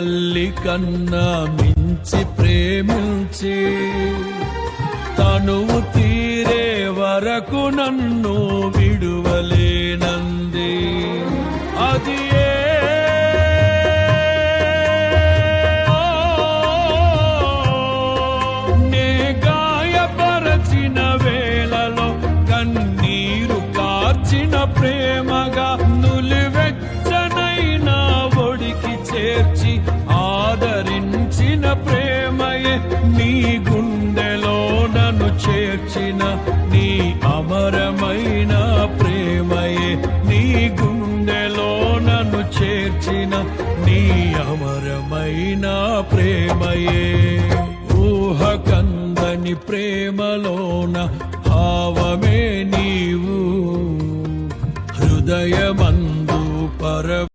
తల్లి కన్నా మించి ప్రేమించి తనువు తీరే వరకు నన్ను విడువలేనంది. అది నే గాయపరచిన వేళలో కన్నీరు కార్చిన ప్రేమగా నులివెచ్చనైనా ఒడికి చేర్చి ఆదరించిన ప్రేమయే నీ గుండెలో నన్ను చేర్చిన నీ అమరమైన ప్రేమయే నీ గుండెలో నన్ను చేర్చిన నీ అమరమైన ప్రేమయే. ఊహకందని ప్రేమలోన భావమే నీవు హృదయమందు పర